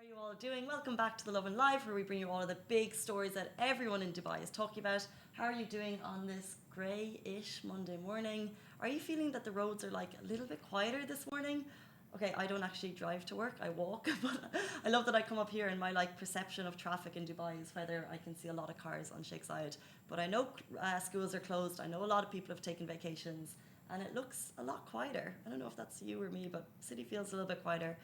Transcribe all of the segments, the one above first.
you all doing? Welcome back to the Love and Live, where we bring you all of the big stories that everyone in Dubai is talking about. How are you doing on this grey-ish Monday morning? Are you feeling that the roads are like a little bit quieter this morning? Okay, I don't actually drive to work, I walk, but I love that I come up here and my perception of traffic in Dubai is whether I can see a lot of cars on Sheikh Zayed. But I know schools are closed, I know a lot of people have taken vacations, and it looks a lot quieter. I don't know if that's you or me, but city feels a little bit quieter.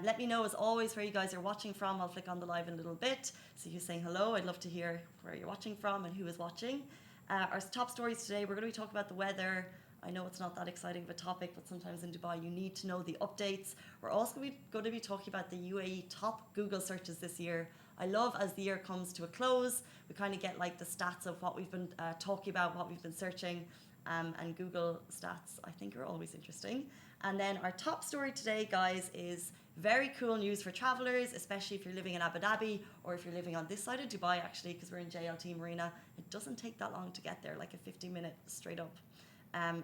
Let me know, as always, where you guys are watching from. I'll flick on the live in a little bit, see who's saying hello. I'd love to hear where you're watching from and who is watching. Our top stories today, we're going to be talking about the weather. I know it's not that exciting of a topic, but sometimes in Dubai you need to know the updates. We're also going to be talking about the UAE top Google searches this year. I love, as the year comes to a close, we kind of get like the stats of what we've been talking about, what we've been searching. And Google stats, I think, are always interesting. And then our top story today, guys, is very cool news for travelers, especially if you're living in Abu Dhabi or if you're living on this side of Dubai, actually, because we're in JLT Marina. It doesn't take that long to get there, like a 50-minute straight up.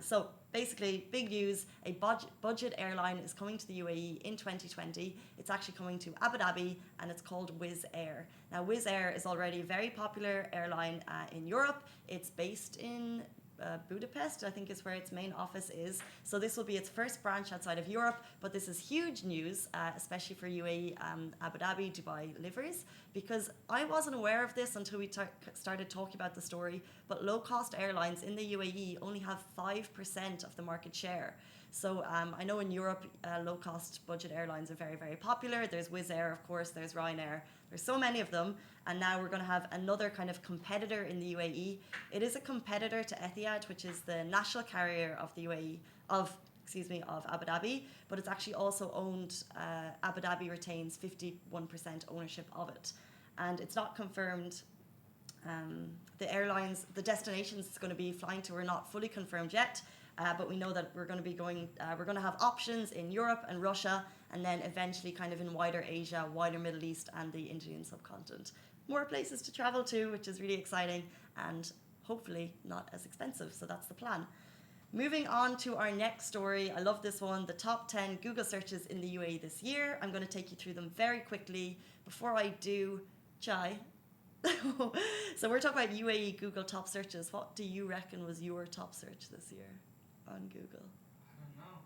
So basically, big news, a budget airline is coming to the UAE in 2020. It's actually coming to Abu Dhabi, and it's called Wizz Air. Now, Wizz Air is already a very popular airline in Europe. It's based in Budapest, I think, is where its main office is. So this will be its first branch outside of Europe, but this is huge news, especially for UAE, Abu Dhabi, Dubai livers, because I wasn't aware of this until we started talking about the story, but low-cost airlines in the UAE only have 5% of the market share. So I know in Europe, low-cost budget airlines are very, very popular. There's Wizz Air, of course, there's Ryanair. There's so many of them, and now we're going to have another kind of competitor in the UAE. It is a competitor to Etihad, which is the national carrier of the UAE, of Abu Dhabi, but it's actually also owned, Abu Dhabi retains 51% ownership of it. And it's not confirmed. The airlines, the destinations it's going to be flying to are not fully confirmed yet. But we know that we're going to have options in Europe and Russia, and then eventually kind of in wider Asia, wider Middle East, and the Indian subcontinent. More places to travel to, which is really exciting, and hopefully not as expensive. So that's the plan. Moving on to our next story. I love this one. The top 10 Google searches in the UAE this year. I'm going to take you through them very quickly. Before I do, Chai. So we're talking about UAE Google top searches. What do you reckon was your top search this year on Google? I don't know.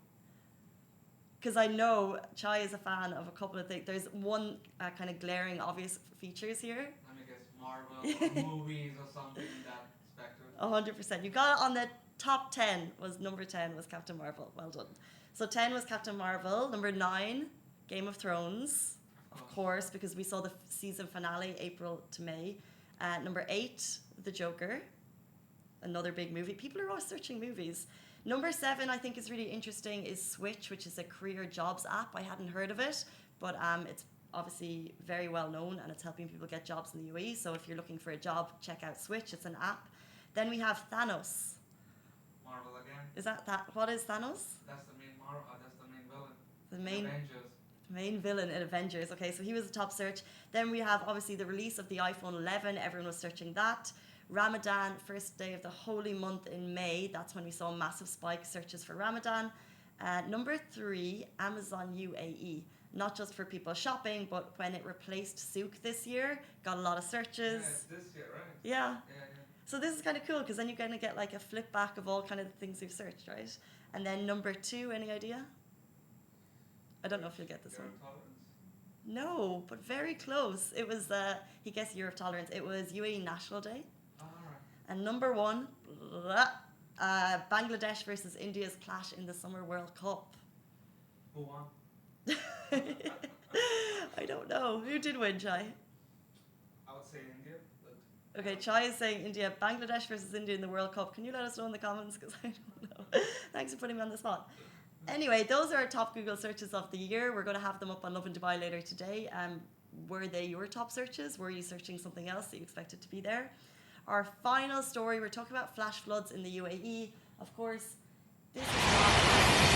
Because I know Chai is a fan of a couple of things. There's one kind of glaring obvious features here. Let me guess, Marvel or movies or something in that spectrum. 100%. You got it on the top 10. Number 10 was Captain Marvel. Well done. So 10 was Captain Marvel. Number 9, Game of Thrones. Of course, because we saw the season finale April to May. Number 8, The Joker. Another big movie. People are always searching movies. Number 7, I think is really interesting, is Switch, which is a career jobs app. I hadn't heard of it, but it's obviously very well known, and it's helping people get jobs in the UAE. So if you're looking for a job, check out Switch. It's an app. Then we have Thanos. Marvel again. Is that? What is Thanos? That's the main Marvel. That's the main villain. The main Avengers. Main villain in Avengers. Okay, so he was the top search. Then we have obviously the release of the iPhone 11. Everyone was searching that. Ramadan, first day of the holy month in May. That's when we saw a massive spike searches for Ramadan. Number 3, Amazon UAE. Not just for people shopping, but when it replaced Souk this year, got a lot of searches. Yeah, it's this year, right? Yeah. Yeah. So this is kind of cool, because then you're going to get like a flip back of all kind of the things you've searched, right? And then number 2, any idea? I don't know if you'll get this Zero one. tolerance. No, but very close. It was, he guessed year of tolerance. It was UAE National Day. All right. And number 1, Bangladesh versus India's clash in the Summer World Cup. Who won? I don't know. Who did win, Chai? I would say India, but Okay, Chai is saying India, Bangladesh versus India in the World Cup. Can you let us know in the comments? Because I don't know. Thanks for putting me on the spot. Anyway, those are our top Google searches of the year. We're going to have them up on Love in Dubai later today. Were they your top searches? Were you searching something else that you expected to be there? Our final story, we're talking about flash floods in the UAE. Of course, this is not